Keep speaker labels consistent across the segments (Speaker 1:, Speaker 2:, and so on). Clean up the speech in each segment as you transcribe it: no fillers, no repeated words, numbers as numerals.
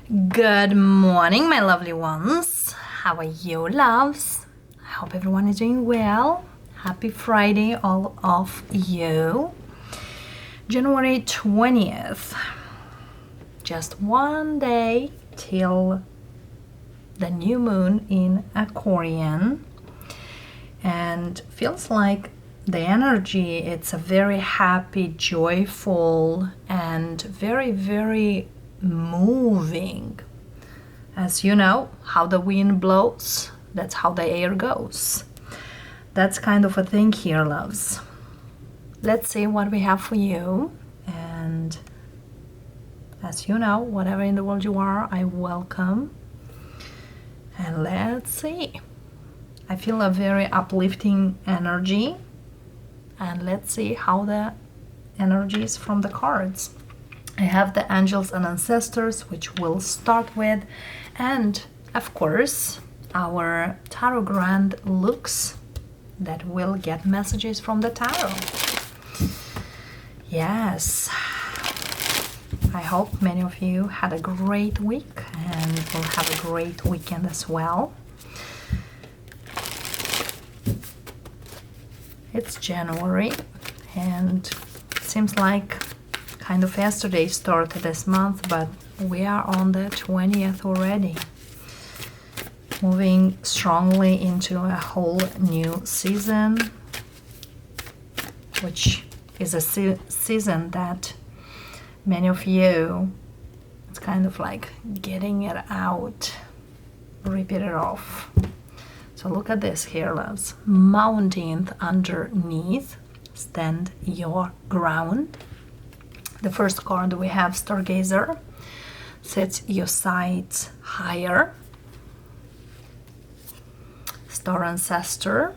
Speaker 1: Good morning, my lovely ones. How are you, loves? I hope everyone is doing well. Happy Friday, all of you. January 20th. Just one day till the new moon in Aquarian. And feels like the energy, it's a very happy, joyful, and very, very moving. As you know, how the wind blows, that's how the air goes. That's kind of a thing here, loves. Let's see what we have for you. And as you know, whatever in the world you are, I welcome. And let's see. I feel a very uplifting energy. And let's see how the energies from the cards. I have the angels and ancestors, which we'll start with, and of course our tarot grand looks that will get messages from the tarot. Yes, I hope many of you had a great week and will have a great weekend as well. It's January and it seems like kind of yesterday started this month, but we are on the 20th already, moving strongly into a whole new season, which is a season that many of you, it's kind of like getting it out, rip it off. So look at this here, loves. Mountain underneath, stand your ground. The first card we have Stargazer, set your sights higher. Star Ancestor,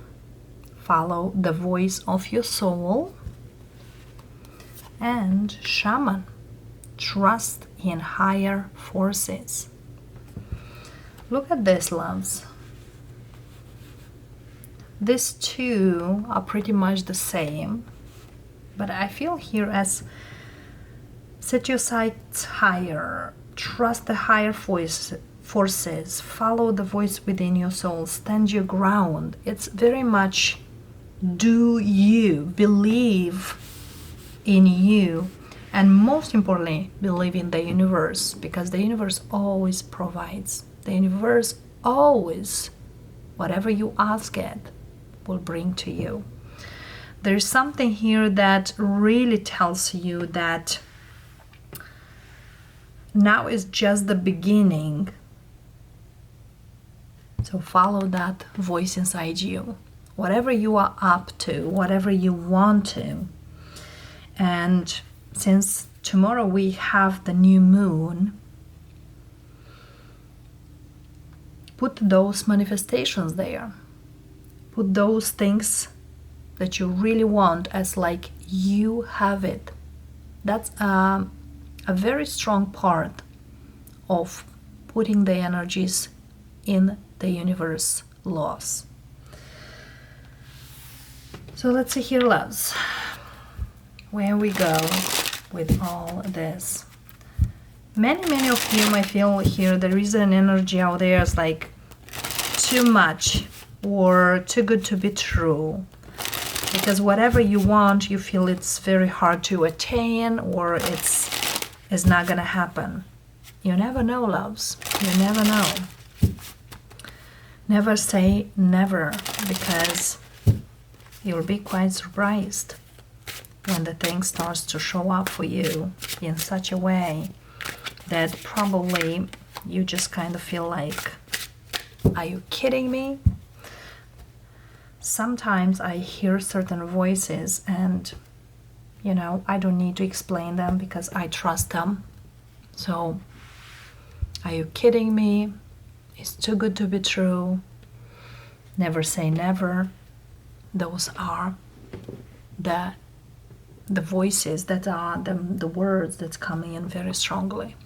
Speaker 1: follow the voice of your soul. And Shaman, trust in higher forces. Look at this, loves. These two are pretty much the same, but I feel here as set your sights higher, trust the higher forces, follow the voice within your soul, stand your ground. It's very much do you, believe in you, and most importantly, believe in the universe, because the universe always provides. The universe always, whatever you ask it, will bring to you. There's something here that really tells you that now is just the beginning. So follow that voice inside you. Whatever you are up to, whatever you want to. And since tomorrow we have the new moon, put those manifestations there. Put those things that you really want as like you have it. That's a very strong part of putting the energies in the universe laws. So let's see here, loves, where we go with all this. Many of you might feel here there is an energy out there, it's like too much or too good to be true. Because whatever you want, you feel it's very hard to attain or it's not gonna happen. You never know, loves. You never know. Never say never, because you'll be quite surprised when the thing starts to show up for you in such a way that probably you just kind of feel like, are you kidding me? Sometimes I hear certain voices and, you know, I don't need to explain them because I trust them. So, are you kidding me? It's too good to be true. Never say never. Those are the voices that are the words that's coming in very strongly.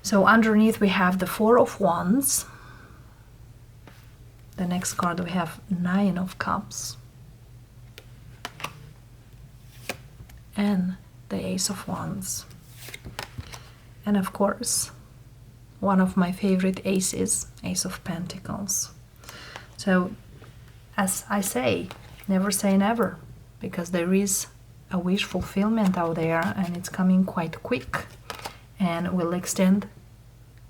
Speaker 1: So underneath we have the Four of Wands. The next card we have Nine of Cups and the Ace of Wands. And of course, one of my favorite aces, Ace of Pentacles. So, as I say never, because there is a wish fulfillment out there, and it's coming quite quick and will extend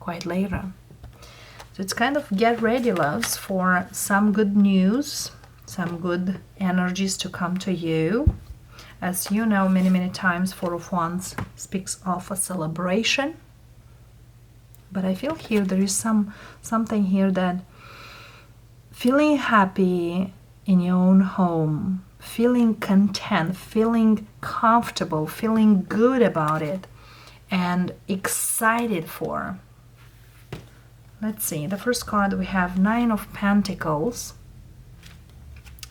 Speaker 1: quite later. So it's kind of get ready, loves, for some good news, some good energies to come to you. As you know, many times Four of Wands speaks of a celebration, but I feel here there is something here that feeling happy in your own home, feeling content, feeling comfortable, feeling good about it, and excited for. Let's see, the first card we have Nine of Pentacles.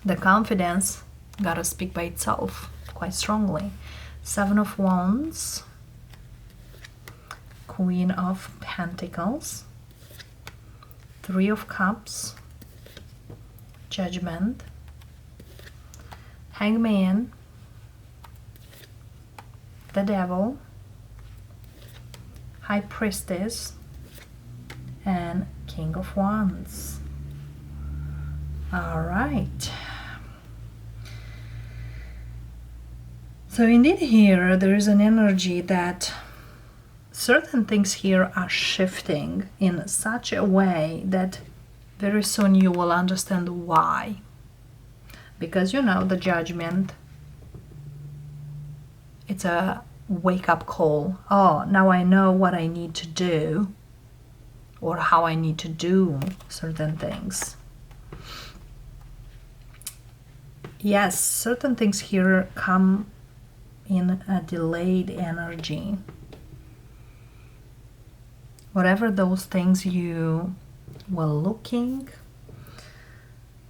Speaker 1: The confidence gotta speak by itself quite strongly. Seven of Wands, Queen of Pentacles, Three of Cups, Judgment, Hangman, the Devil, High Priestess, and King of Wands. All right. So indeed here there is an energy that certain things here are shifting in such a way that very soon you will understand why. Because you know the Judgment, it's a wake-up call. Oh, now I know what I need to do, or how I need to do certain things. Yes, certain things here come in a delayed energy. Whatever those things you were looking,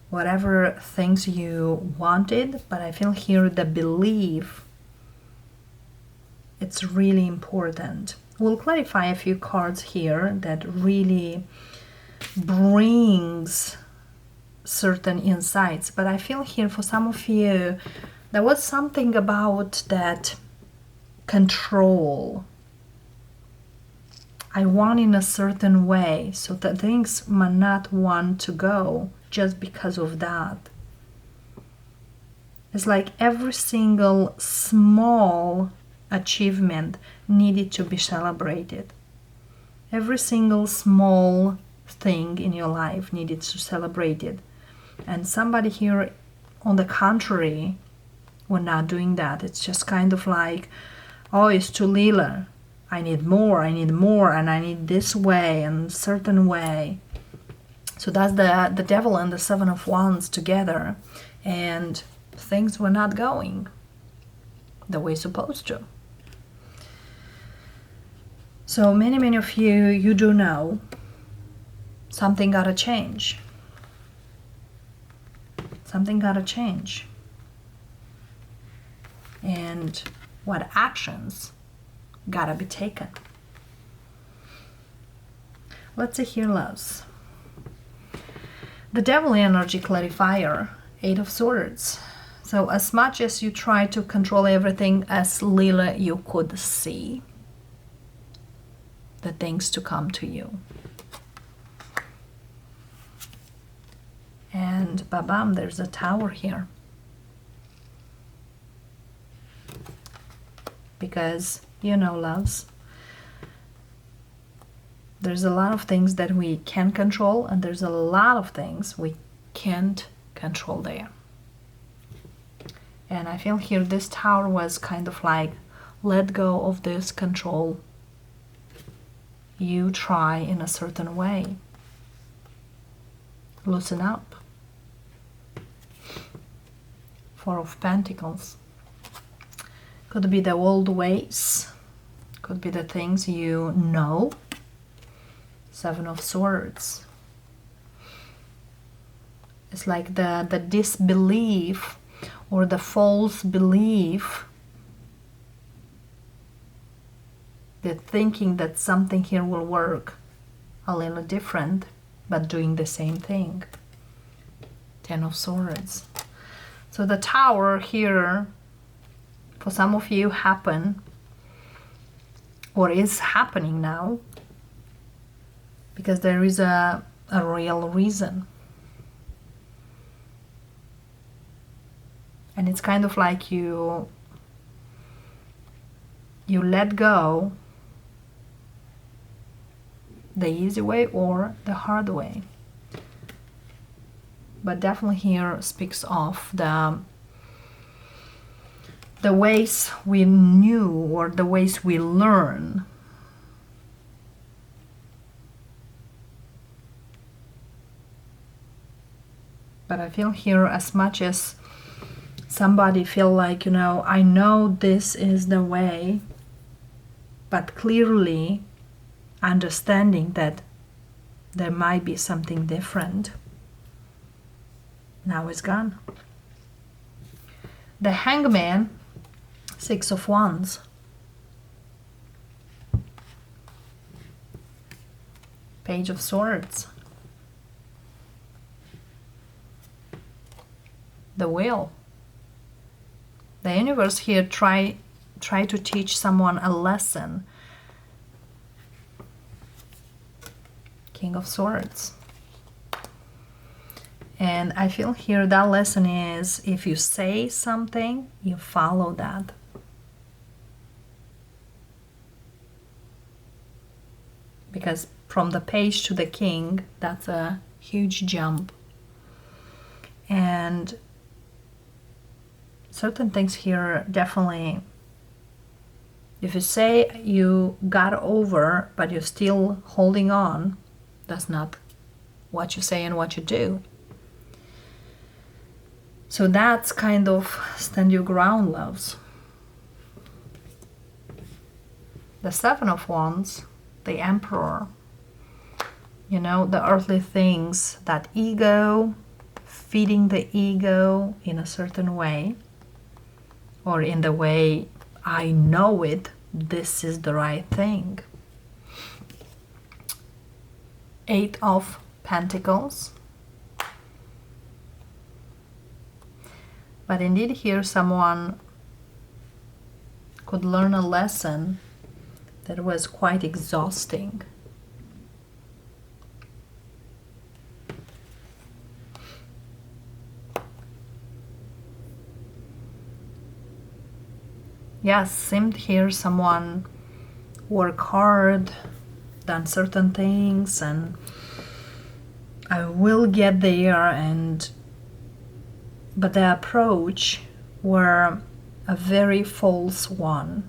Speaker 1: whatever things you wanted, but I feel here the belief, it's really important. We'll clarify a few cards here that really brings certain insights, but I feel here for some of you there was something about that control. I want in a certain way, so that things might not want to go just because of that. It's like every single small achievement needed to be celebrated. Every single small thing in your life needed to celebrate it. And somebody here, on the contrary, were not doing that. It's just kind of like, oh, it's too little. I need more, and I need this way and certain way. So that's the Devil and the Seven of Wands together, and things were not going the way supposed to. So many of you do know something gotta change. Something gotta change. And what actions gotta be taken. Let's see here, loves. The Devil energy clarifier, Eight of Swords. So as much as you try to control everything, as little you could see the things to come to you. And ba-bam, there's a Tower here. Because, you know, loves, there's a lot of things that we can control, and there's a lot of things we can't control there. And I feel here this Tower was kind of like, let go of this control. You try in a certain way. Loosen up. Four of Pentacles. Could be the old ways. Could be the things you know. Seven of Swords. It's like the disbelief or the false belief, the thinking that something here will work a little different, but doing the same thing. Ten of Swords. So the Tower here, for some of you, happen or is happening now. because there is a real reason. And it's kind of like you let go the easy way or the hard way. But definitely here speaks of the ways we knew or the ways we learn. But I feel here, as much as somebody feel like, you know, I know this is the way, but clearly understanding that there might be something different, now it's gone. The Hangman, 6 of Wands. Page of Swords. The Wheel. The universe here try to teach someone a lesson. King of Swords. And I feel here that lesson is, if you say something, you follow that. Because from the page to the king, that's a huge jump. And certain things here, definitely, if you say you got over, but you're still holding on, that's not what you say and what you do. So that's kind of stand your ground, loves. The 7 of Wands, the Emperor. You know, the earthly things, that ego, feeding the ego in a certain way, or in the way I know it, this is the right thing. 8 of Pentacles. But indeed here someone could learn a lesson that was quite exhausting. Yes, seemed here someone work hard, done certain things, and I will get there, but the approach were a very false one.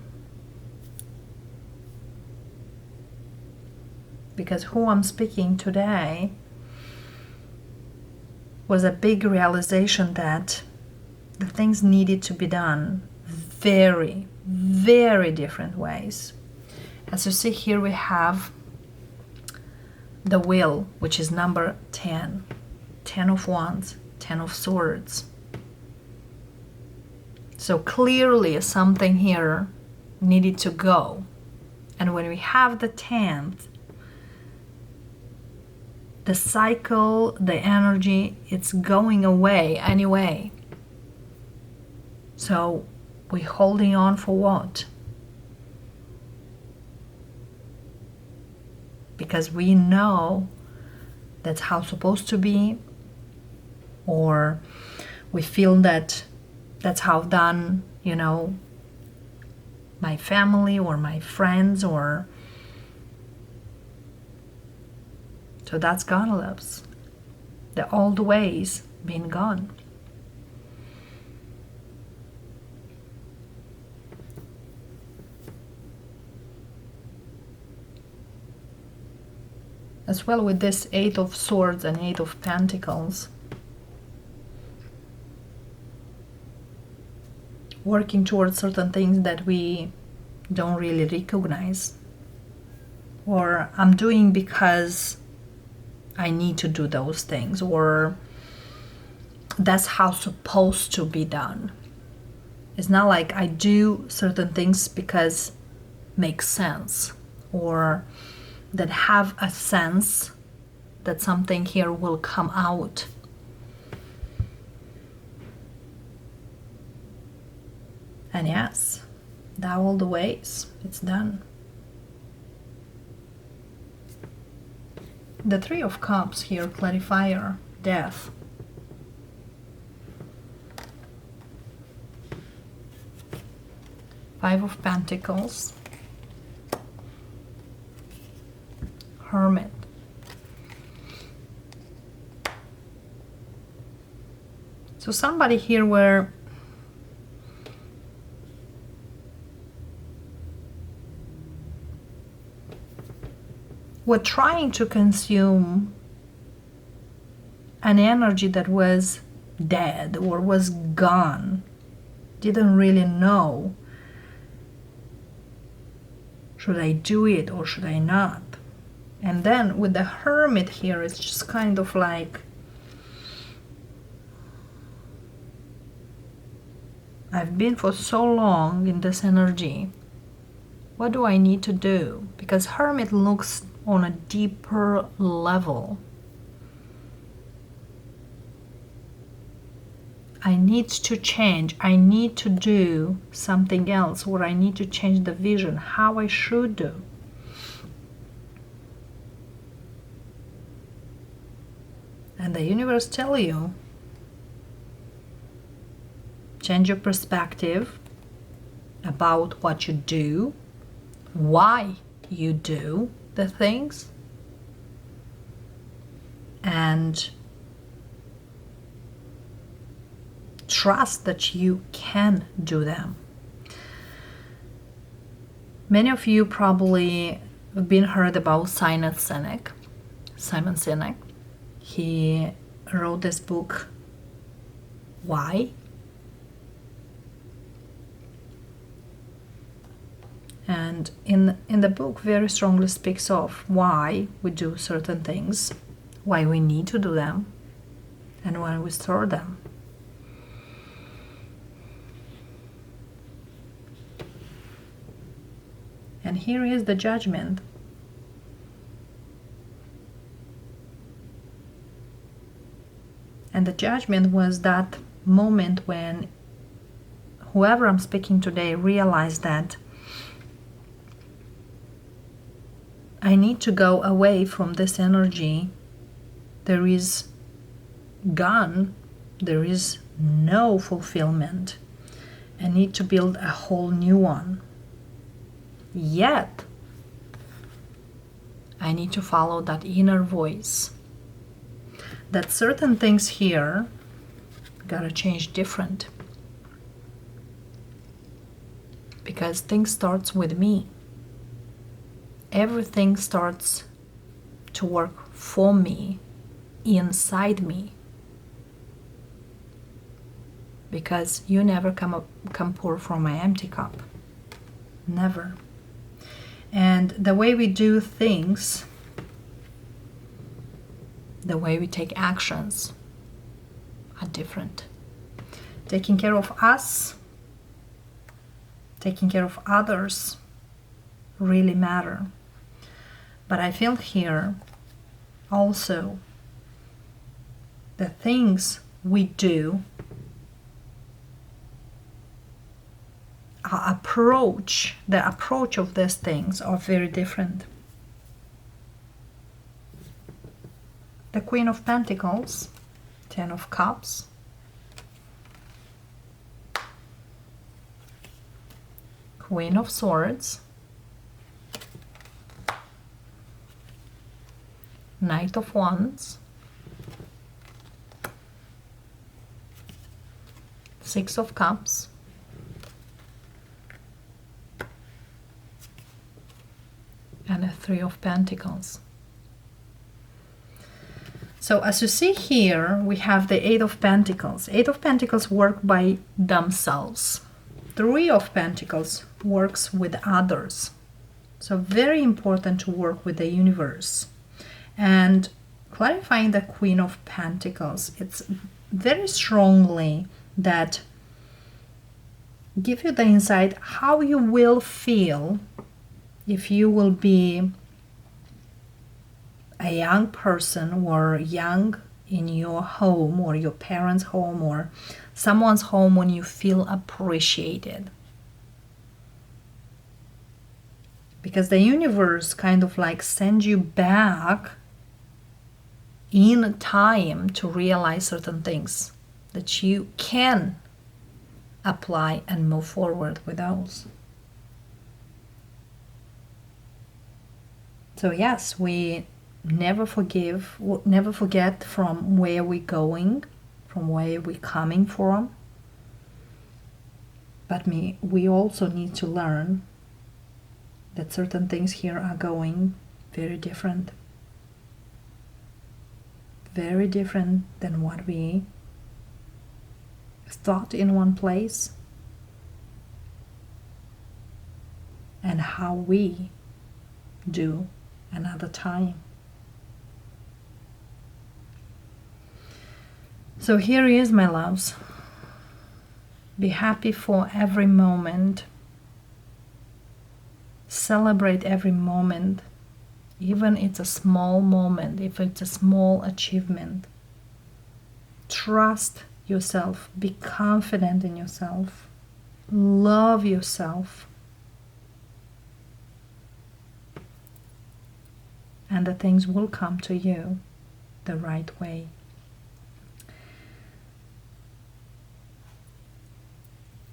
Speaker 1: Because who I'm speaking today was a big realization that the things needed to be done very, very different ways. As you see here, we have the Wheel, which is number 10. 10 of Wands, 10 of Swords. So clearly something here needed to go. And when we have the 10th, the cycle, the energy, it's going away anyway. So we're holding on for what? Because we know that's how it's supposed to be, or we feel that that's how I've done, you know, my family or my friends, or so that's gone, loves. The old ways been gone. As well with this 8 of Swords and 8 of Pentacles, working towards certain things that we don't really recognize, or I'm doing because I need to do those things, or that's how it's supposed to be done. It's not like I do certain things because makes sense, or that have a sense that something here will come out. And yes, that all the ways, it's done. The Three of Cups here, clarifier, death. Five of Pentacles, Hermit. So somebody here where we're trying to consume an energy that was dead or was gone, didn't really know, should I do it or should I not? And then with the Hermit here, it's just kind of like, I've been for so long in this energy. What do I need to do? Because Hermit looks on a deeper level. I need to change. I need to do something else, or I need to change the vision, how I should do. And the universe tell you, change your perspective about what you do, why you do the things, and trust that you can do them. Many of you probably have been heard about Simon Sinek. He wrote this book, Why? And in the book very strongly speaks of why we do certain things, why we need to do them, and when we store them. And here is the Judgment. And the Judgment was that moment when whoever I'm speaking today realized that I need to go away from this energy. There is gone, there is no fulfillment. I need to build a whole new one. Yet, I need to follow that inner voice. That certain things here gotta change different. Because things starts with me. Everything starts to work for me, inside me. Because you never come pour from my empty cup. Never. And the way we do things, the way we take actions are different. Taking care of us, taking care of others really matter. But I feel here also the things we do, our approach, the approach of these things are very different. The Queen of Pentacles, Ten of Cups, Queen of Swords, Knight of Wands, Six of Cups, and a Three of Pentacles. So as you see here, we have the Eight of Pentacles. Eight of Pentacles work by themselves. Three of Pentacles works with others. So very important to work with the universe. And clarifying the Queen of Pentacles, it's very strongly that give you the insight how you will feel if you will be a young person or young in your home or your parents' home or someone's home when you feel appreciated. Because the universe kind of like sends you back in time to realize certain things that you can apply and move forward with those. So yes, we never forget from where we're going, from where we're coming from. But we also need to learn that certain things here are going very different. Very different than what we thought in one place, and how we do another time. So here is, my loves. Be happy for every moment. Celebrate every moment, even if it's a small moment, if it's a small achievement. Trust yourself. Be confident in yourself. Love yourself. And the things will come to you the right way.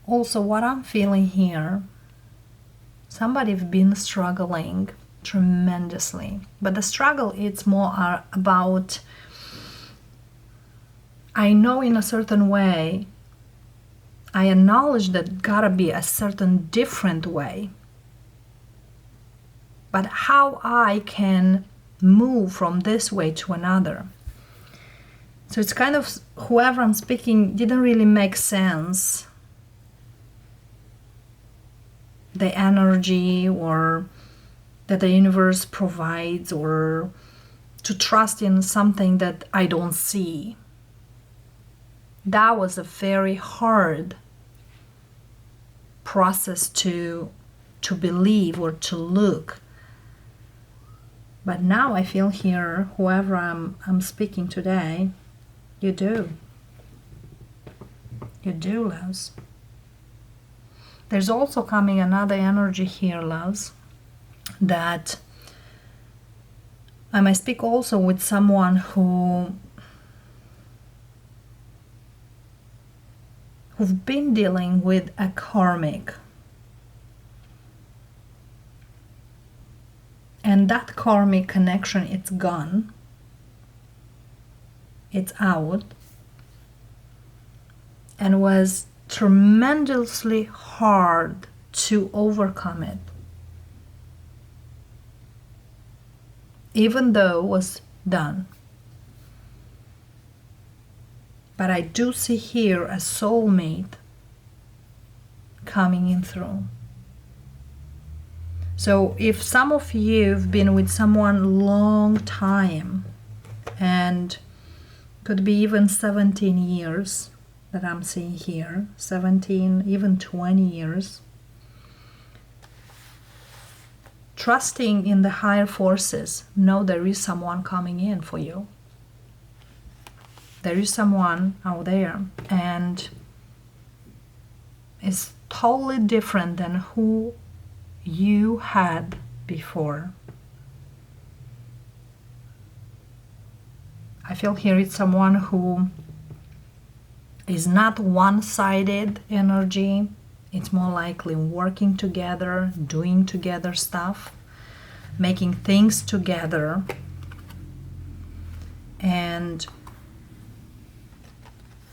Speaker 1: Also, what I'm feeling here, somebody's been struggling tremendously. But the struggle, it's more about, I know in a certain way, I acknowledge that gotta be a certain different way. But how I can move from this way to another. So it's kind of, whoever I'm speaking didn't really make sense. The energy or that the universe provides, or to trust in something that I don't see. That was a very hard process to believe or to look. But now I feel here, whoever I'm speaking today, you do. You do, loves. There's also coming another energy here, loves, that I might speak also with someone who've been dealing with a karmic. And that karmic connection, it's gone. It's out. And was tremendously hard to overcome it. Even though it was done. But I do see here a soulmate coming in through. So if some of you have been with someone long time, and could be even 17 years that I'm seeing here, 17, even 20 years, trusting in the higher forces, know there is someone coming in for you. There is someone out there, and it's totally different than who you had before. I feel here it's someone who is not one-sided energy. It's more likely working together, doing together stuff, making things together, and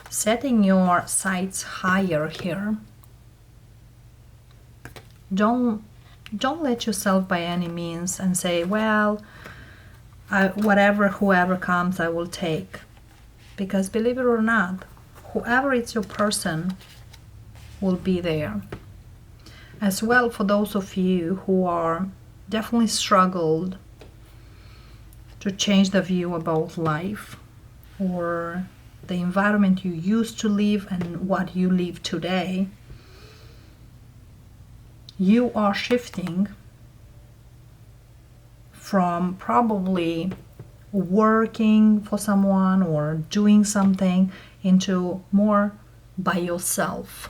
Speaker 1: setting your sights higher here. Don't let yourself by any means and say, well, whoever comes, I will take. Because believe it or not, whoever is your person will be there. As well, for those of you who are definitely struggled to change the view about life, or the environment you used to live and what you live today, you are shifting from probably working for someone or doing something into more by yourself,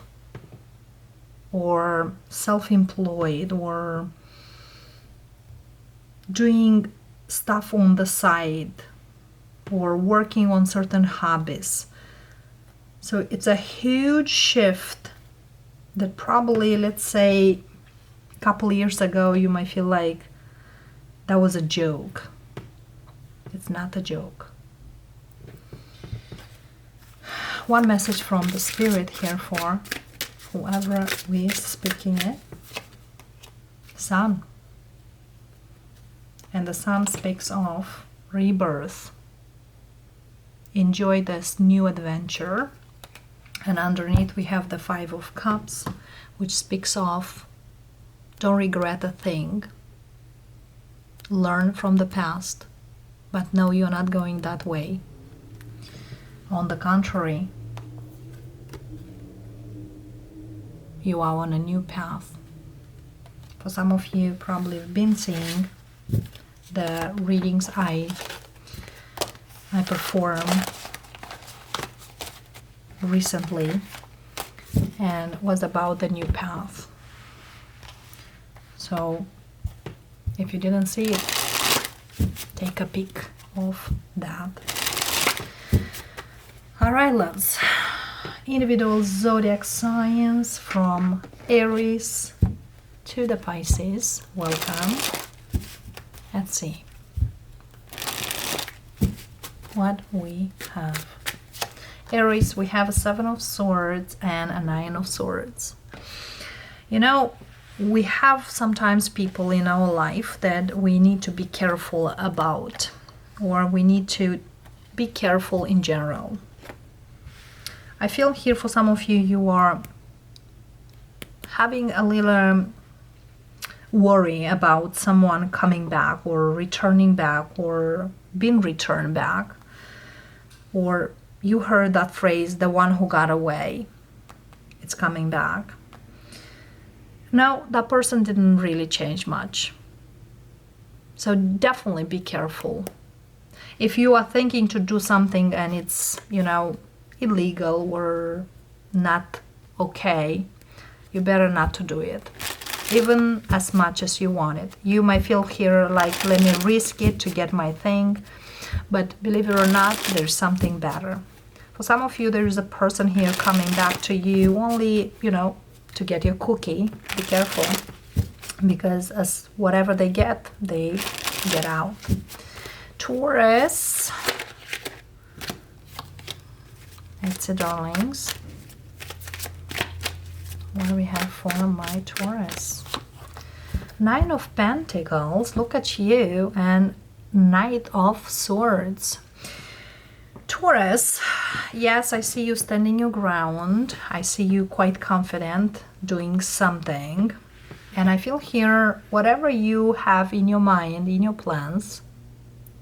Speaker 1: or self-employed, or doing stuff on the side or working on certain hobbies. So it's a huge shift that probably, let's say, a couple years ago, you might feel like that was a joke. It's not a joke. One message from the Spirit here for whoever is speaking it. Sun. And the Sun speaks of rebirth. Enjoy this new adventure. And underneath we have the Five of Cups, which speaks of don't regret a thing. Learn from the past, but no, you're not going that way. On the contrary, you are on a new path. For some of you, probably have been seeing the readings I perform recently, and was about the new path. So if you didn't see it, take a peek of that. Alright, loves, individual zodiac signs from Aries to the Pisces. Welcome. Let's see what we have. Aries, we have a Seven of Swords and a Nine of Swords. You know, we have sometimes people in our life that we need to be careful about, or we need to be careful in general. I feel here for some of you, you are having a little worry about someone coming back or returning back or being returned back, or you heard that phrase, the one who got away, it's coming back. No, that person didn't really change much. So definitely be careful. If you are thinking to do something and it's, you know, illegal or not okay, you better not to do it, even as much as you want it. You might feel here like, let me risk it to get my thing, but believe it or not, there's something better. For some of you, there is a person here coming back to you only, you know, to get your cookie. Be careful, because as whatever they get out. Taurus. It's a darlings. What do we have for my Taurus? Nine of Pentacles. Look at you. And Knight of Swords. Taurus, yes, I see you standing your ground. I see you quite confident doing something. And I feel here, whatever you have in your mind, in your plans,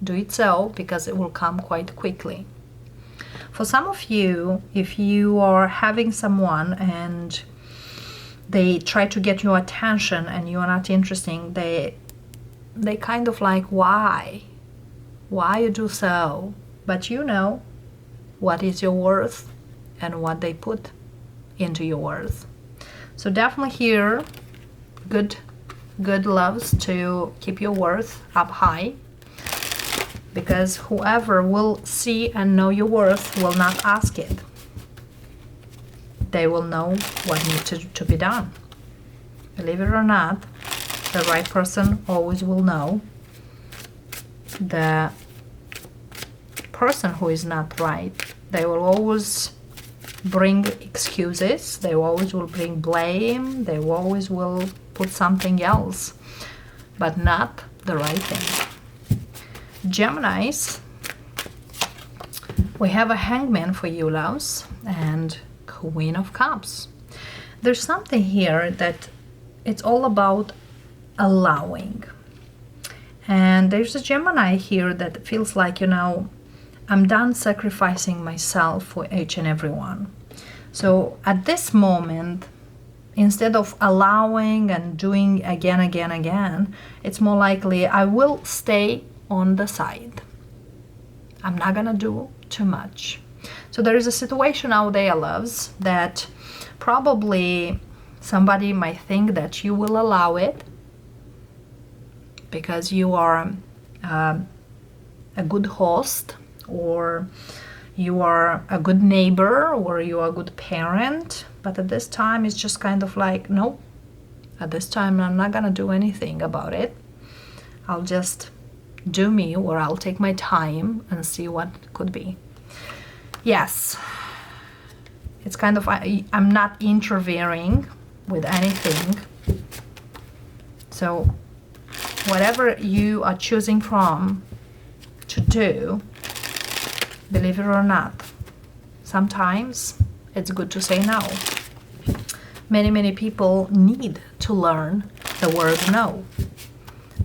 Speaker 1: do it so, because it will come quite quickly. For some of you, if you are having someone and they try to get your attention and you are not interesting, they kind of like, why you do so? But you know what is your worth and what they put into your worth. So definitely here, good loves to keep your worth up high, because whoever will see and know your worth will not ask it. They will know what needs to be done. Believe it or not, the right person always will know. The person who is not right, they will always bring excuses, they always will bring blame, they always will put something else, but not the right thing. Geminis, we have a Hangman for you, loves, and Queen of Cups. There's something here that it's all about allowing. And there's a Gemini here that feels like, you know, I'm done sacrificing myself for each and every one. So at this moment, instead of allowing and doing again, it's more likely I will stay on the side. I'm not gonna do too much. So there is a situation out there, loves, that probably somebody might think that you will allow it because you are a good host, or you are a good neighbor, or you are a good parent. But at this time, it's just kind of like, nope, at this time, I'm not gonna do anything about it. I'll just do me, or I'll take my time and see what could be. Yes, it's kind of, I'm not interfering with anything. So whatever you are choosing from to do, believe it or not, sometimes it's good to say no. Many people need to learn the word no.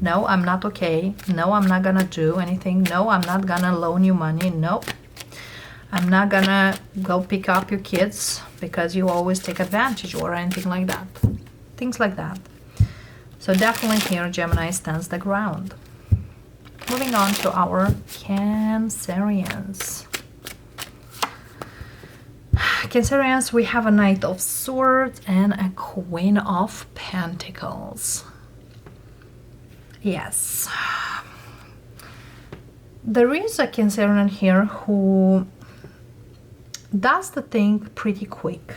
Speaker 1: No, I'm not okay. No, I'm not gonna do anything. No, I'm not gonna loan you money. No, I'm not gonna go pick up your kids because you always take advantage, or anything like that. Things like that. So definitely here Gemini stands the ground. Moving on to our Cancerians. Cancerians, we have a Knight of Swords and a Queen of Pentacles. Yes. There is a Cancerian here who does the thing pretty quick.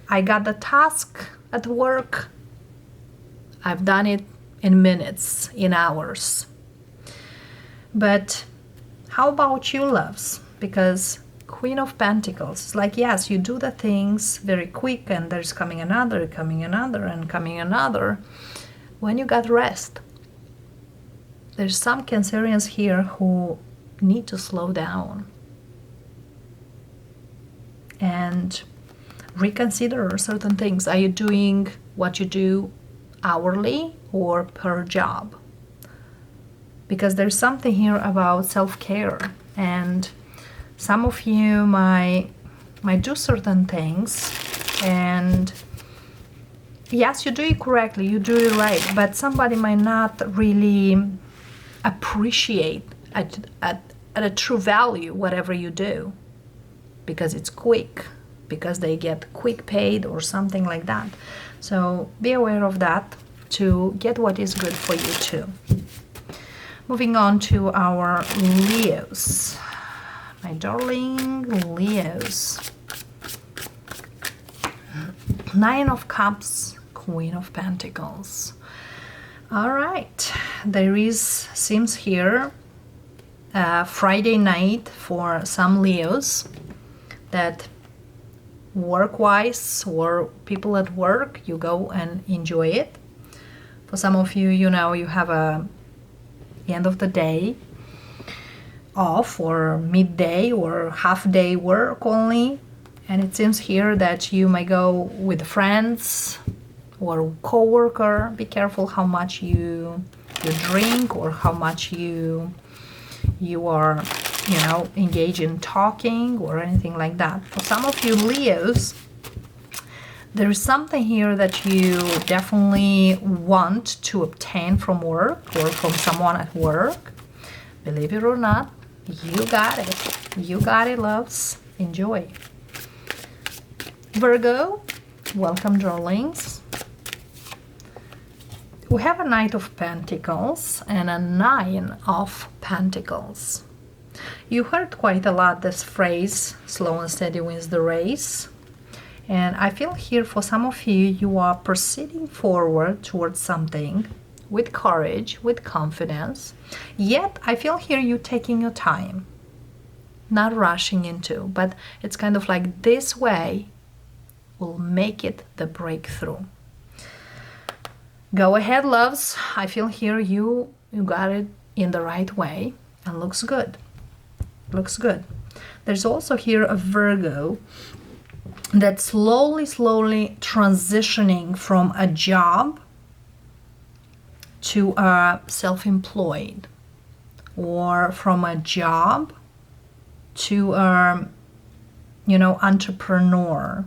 Speaker 1: I got the task at work. I've done it in minutes, in hours. But how about you, loves? Because Queen of Pentacles is like, yes, you do the things very quick, and there's coming another, and coming another. When you got rest, there's some Cancerians here who need to slow down and reconsider certain things. Are you doing what you do hourly or per job? Because there's something here about self-care, and some of you might do certain things, and yes, you do it correctly, you do it right, but somebody might not really appreciate at a true value whatever you do, because it's quick, because they get quick paid or something like that. So be aware of that to get what is good for you too. Moving on to our Leos. My darling Leos. Nine of Cups, Queen of Pentacles. All right, there seems here Friday night for some Leos, that work-wise, or people at work, you go and enjoy it. For some of you, you know, you have a end of the day off, or midday, or half day work only, and it seems here that you may go with friends or co-worker. Be careful how much you drink, or how much you are, you know, engaged in talking or anything like that. For some of you Leos, there is something here that you definitely want to obtain from work, or from someone at work. Believe it or not, you got it. You got it, loves. Enjoy. Virgo, welcome, darlings. We have a Knight of Pentacles and a Nine of Pentacles. You heard quite a lot this phrase, slow and steady wins the race. And I feel here for some of you, you are proceeding forward towards something with courage, with confidence. Yet I feel here you taking your time, not rushing into, but it's kind of like this way will make it the breakthrough. Go ahead, loves. I feel here you got it in the right way, and looks good. Looks good. There's also here a Virgo that's slowly transitioning from a job to a self-employed, or from a job to a, you know, entrepreneur.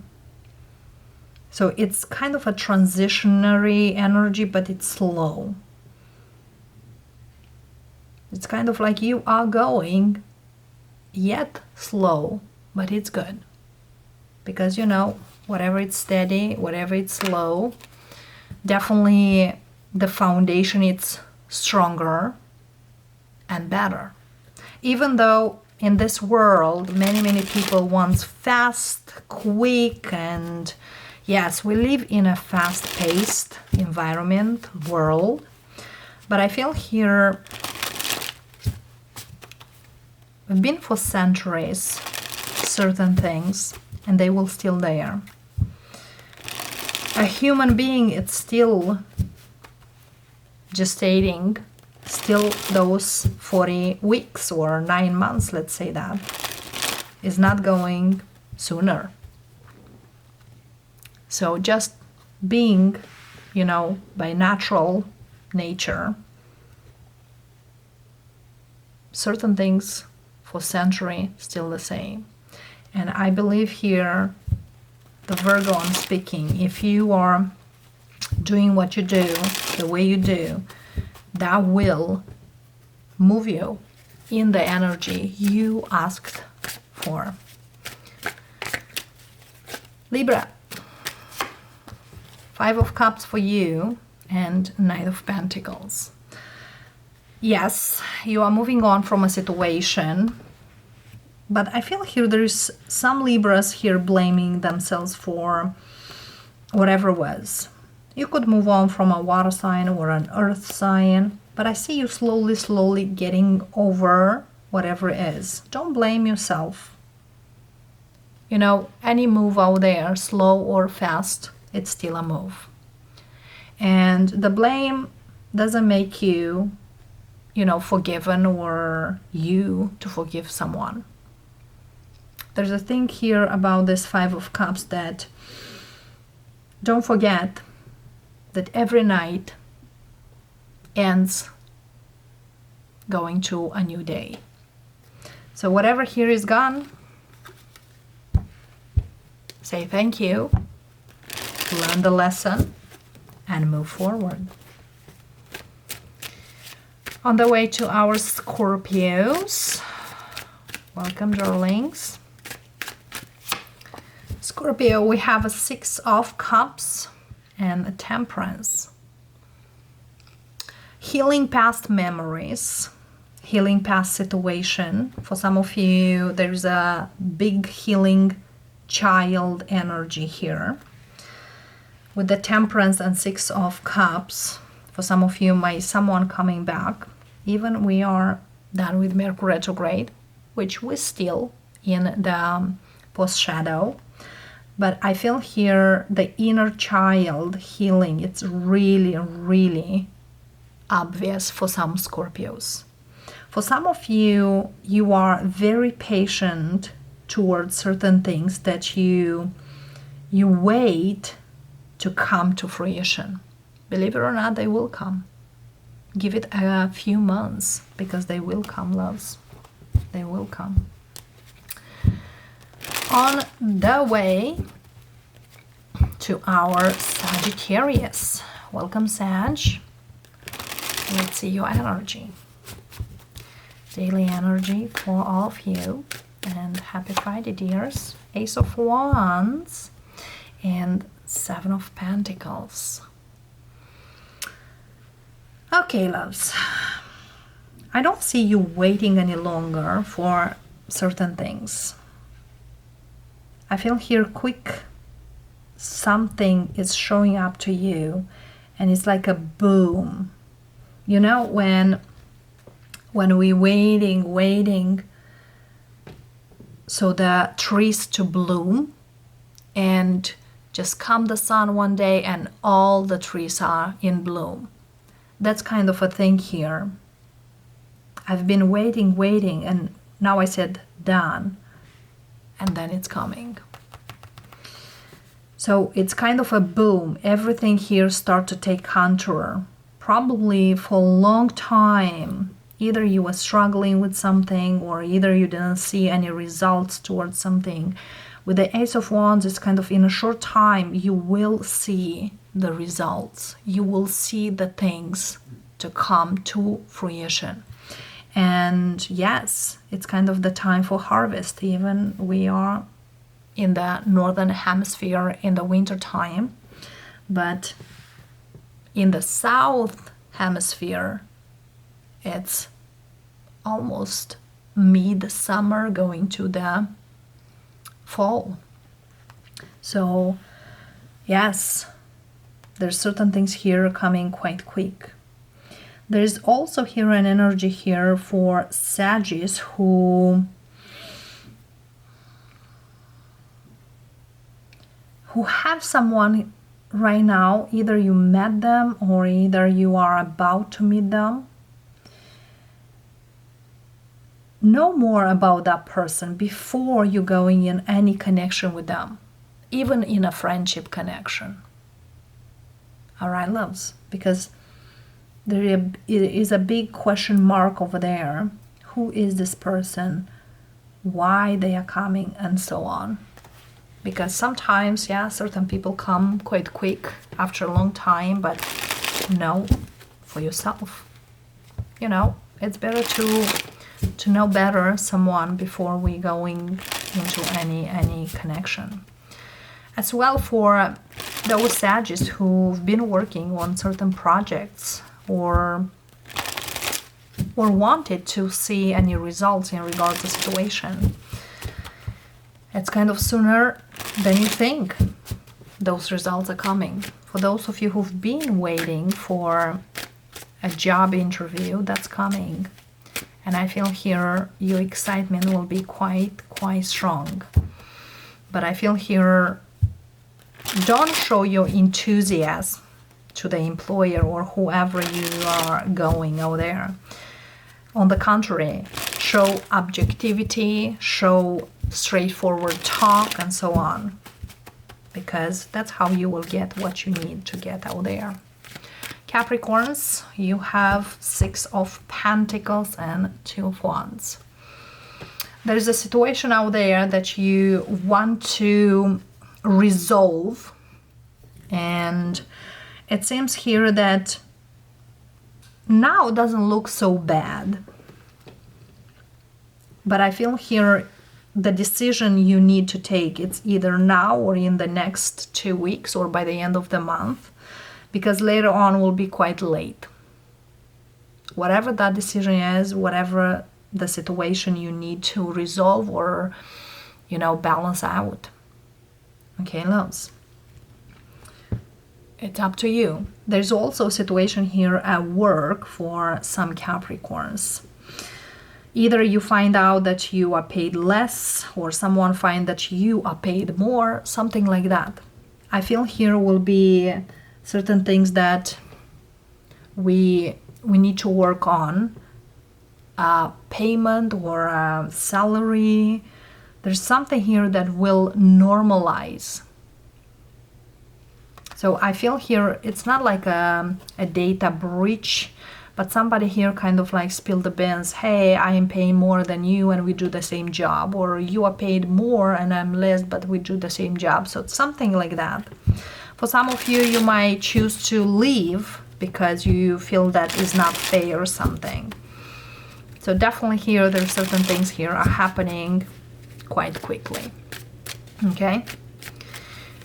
Speaker 1: So it's kind of a transitionary energy, but it's slow. It's kind of like you are going, yet slow, but it's good. Because, you know, whatever it's steady, whatever it's slow, definitely the foundation is stronger and better. even though in this world many people want fast, quick, and yes, we live in a fast-paced environment, world, but I feel here we've been for centuries certain things, and they will still there. A human being, it's still gestating, still those 40 weeks or 9 months, let's say that, is not going sooner. So just being, you know, by natural nature, certain things for century still the same. And I believe here, the Virgo I'm speaking, if you are doing what you do, the way you do, that will move you in the energy you asked for. Libra, 5 of Cups for you and Knight of Pentacles. Yes, you are moving on from a situation, but I feel here there is some Libras here blaming themselves for whatever was. You could move on from a water sign or an earth sign, but I see you slowly getting over whatever it is. Don't blame yourself. You know, any move out there, slow or fast, it's still a move. And the blame doesn't make you, you know, forgiven or you to forgive someone. There's a thing here about this 5 of Cups that don't forget that every night ends going to a new day. So whatever here is gone, say thank you, learn the lesson, and move forward. On the way to our Scorpios, welcome, darlings. Scorpio, we have a 6 of Cups and a Temperance. Healing past memories, healing past situation. For some of you, there's a big healing child energy here. With the Temperance and 6 of Cups, for some of you, someone coming back. Even we are done with Mercury retrograde, which we're still in the post-shadow. But I feel here the inner child healing, it's really obvious for some Scorpios. For some of you, you are very patient towards certain things that you wait to come to fruition. Believe it or not, they will come. Give it a few months, because they will come, loves. They will come. On the way to our Sagittarius. Welcome, Sag. Let's see your energy. Daily energy for all of you. And happy Friday, dears. Ace of Wands and 7 of Pentacles. Okay, loves. I don't see you waiting any longer for certain things. I feel here quick something is showing up to you, and it's like a boom. You know, when we waiting so the trees to bloom, and just come the sun one day and all the trees are in bloom. That's kind of a thing here. I've been waiting, and now I said done, and then it's coming. So it's kind of a boom. Everything here start to take contour. Probably for a long time, either you were struggling with something, or either you didn't see any results towards something. With the Ace of Wands, it's kind of in a short time, you will see the results. You will see the things to come to fruition. And yes, it's kind of the time for harvest. Even we are in the northern hemisphere in the winter time, but in the south hemisphere, it's almost mid-summer going to the fall. So yes, there's certain things here coming quite quick. There's also here an energy here for Sagittarius who have someone right now. Either you met them or either you are about to meet them. Know more about that person before you going in any connection with them, even in a friendship connection. All right, loves, because there is a big question mark over there. Who is this person? Why they are coming, and so on. Because sometimes, yeah, certain people come quite quick after a long time, but know for yourself. You know, it's better to know better someone before we going into any connection. As well for those Sagittarius who've been working on certain projects or wanted to see any results in regards to the situation. It's kind of sooner than you think those results are coming. For those of you who've been waiting for a job interview, that's coming. And I feel here your excitement will be quite strong. But I feel here, don't show your enthusiasm to the employer or whoever you are going out there. On the contrary, show objectivity, show straightforward talk, and so on. Because that's how you will get what you need to get out there. Capricorns, you have 6 of Pentacles and 2 of Wands. There's a situation out there that you want to resolve, and it seems here that now doesn't look so bad. But I feel here the decision you need to take, it's either now or in the next 2 weeks or by the end of the month, because later on will be quite late. Whatever that decision is, whatever the situation you need to resolve or, you know, balance out. Okay, loves. It's up to you. There's also a situation here at work for some Capricorns. Either you find out that you are paid less or someone find that you are paid more, something like that. I feel here will be certain things that we need to work on. Payment or salary. There's something here that will normalize. So I feel here it's not like a data breach, but somebody here kind of like spilled the beans. Hey, I am paying more than you and we do the same job. Or you are paid more and I'm less, but we do the same job. So it's something like that. For some of you, you might choose to leave because you feel that is not fair or something. So definitely here, there's certain things here are happening quite quickly. Okay.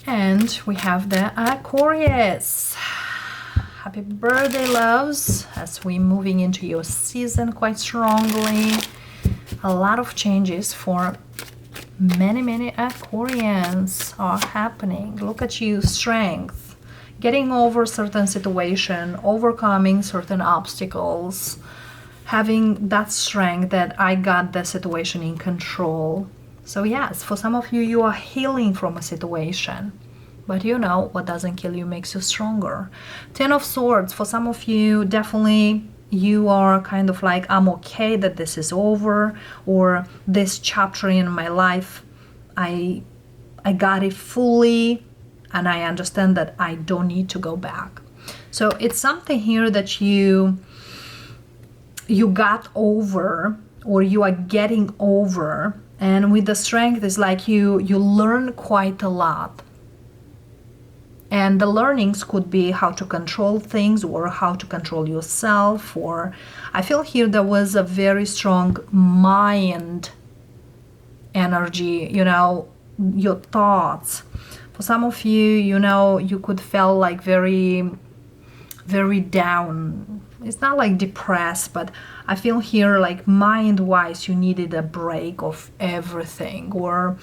Speaker 1: And we have the Aquarius. Happy birthday, loves, as we're moving into your season quite strongly. A lot of changes for many Aquarians are happening. Look at you, strength, getting over certain situation, overcoming certain obstacles, having that strength that I got the situation in control. So yes, for some of you, you are healing from a situation. But you know, what doesn't kill you makes you stronger. 10 of Swords, for some of you, definitely you are kind of like, I'm okay that this is over, or this chapter in my life, I got it fully, and I understand that I don't need to go back. So it's something here that you got over, or you are getting over, and with the strength, it's like you learn quite a lot. And the learnings could be how to control things or how to control yourself. Or I feel here there was a very strong mind energy, you know, your thoughts. For some of you, you know, you could feel like very down, it's not like depressed, but I feel here like mind-wise you needed a break of everything, or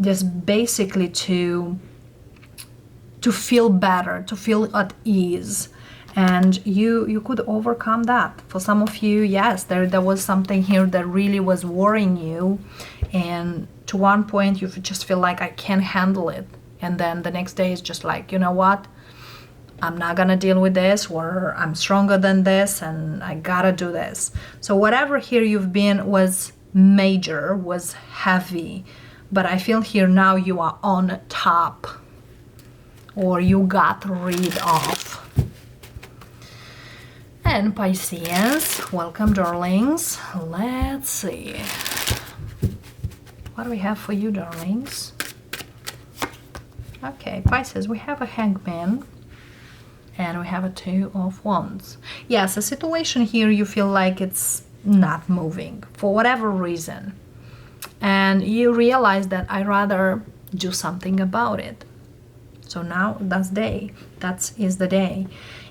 Speaker 1: just basically to feel better, to feel at ease. And you could overcome that. For some of you, yes, there was something here that really was worrying you, and to one point you just feel like I can't handle it, and then the next day is just like, you know what, I'm not gonna deal with this, or I'm stronger than this and I gotta do this. So whatever here you've been was major, was heavy, but I feel here now you are on top, or you got rid of. And Pisces, welcome darlings. Let's see. What do we have for you, darlings? Okay, Pisces, we have a Hangman and we have a Two of Wands. Yes, a situation here you feel like it's not moving for whatever reason. And you realize that I rather do something about it. So now that's the day.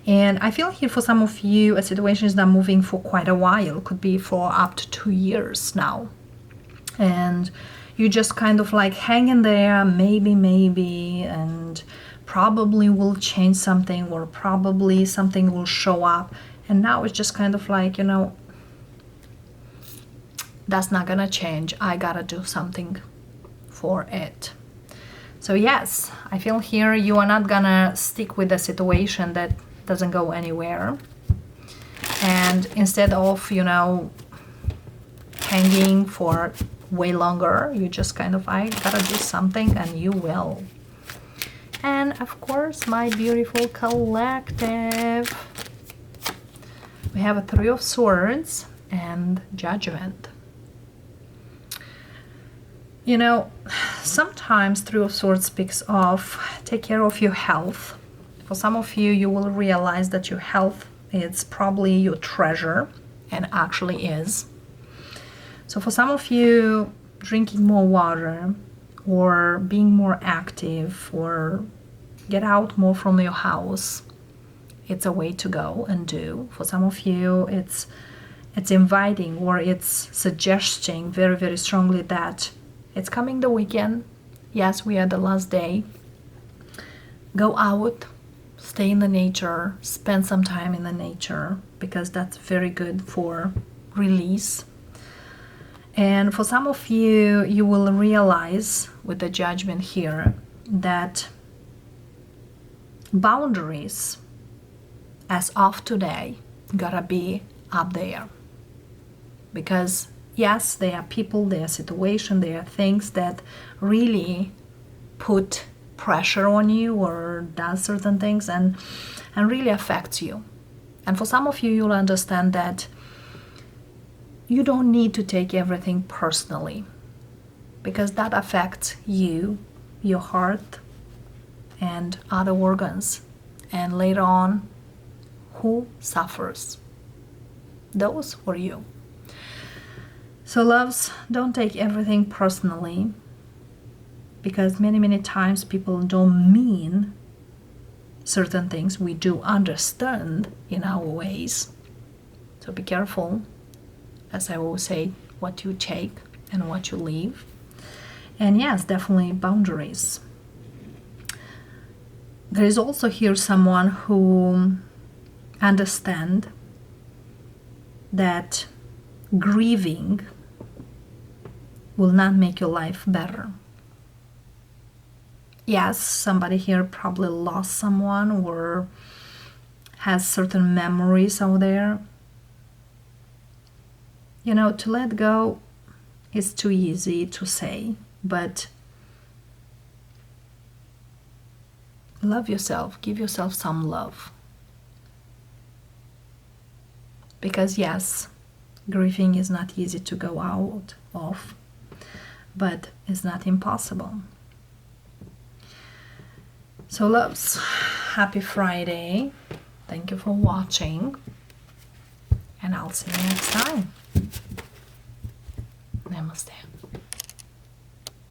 Speaker 1: And I feel here for some of you, a situation is not moving for quite a while. It could be for up to 2 years now. And you just kind of like hang in there, maybe, and probably will change something, or probably something will show up. And now it's just kind of like, you know, that's not gonna change. I gotta do something for it. So yes, I feel here you are not gonna stick with a situation that doesn't go anywhere, and instead of, you know, hanging for way longer, you just kind of, I gotta do something, and you will. And of course, my beautiful collective, we have a Three of Swords and Judgment. You know, sometimes Three of Swords speaks of take care of your health. For some of you, you will realize that your health is probably your treasure, and actually is. So for some of you, drinking more water, or being more active, or get out more from your house, it's a way to go and do. For some of you, it's inviting, or it's suggesting very, very strongly that it's coming the weekend. Yes, we are the last day. Go out, stay in the nature, spend some time in the nature, because that's very good for release. And for some of you, you will realize with the Judgment here that boundaries, as of today, gotta be up there. Because yes, there are people, there are situations, there are things that really put pressure on you, or does certain things and really affects you. And for some of you, you'll understand that you don't need to take everything personally, because that affects you, your heart, and other organs. And later on, who suffers? Those were you. So loves, don't take everything personally, because many times people don't mean certain things. We do understand in our ways. So be careful, as I always say, what you take and what you leave. And yes, definitely boundaries. There is also here someone who understands that grieving will not make your life better. Yes, somebody here probably lost someone, or has certain memories out there. You know, to let go is too easy to say, but love yourself, give yourself some love. Because yes, grieving is not easy to go out of, but it's not impossible. So loves, happy Friday. Thank you for watching, and I'll see you next time. Namaste.